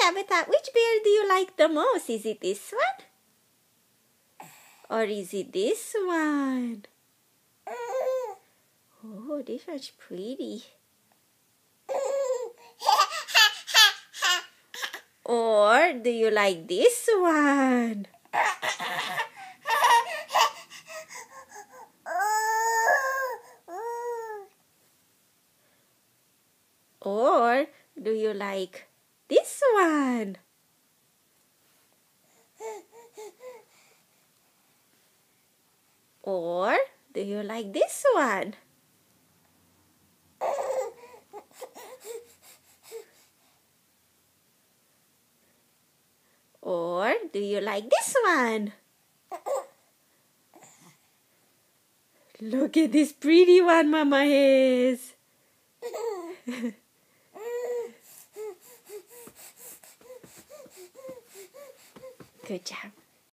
Tabitha, which bear do you like the most? Is it this one? Or is it this one? Oh, this one's pretty. Or do you like this one? Or do you like this one? Or do you like this one? Or do you like this one? Look at this pretty one Mama has. Good job.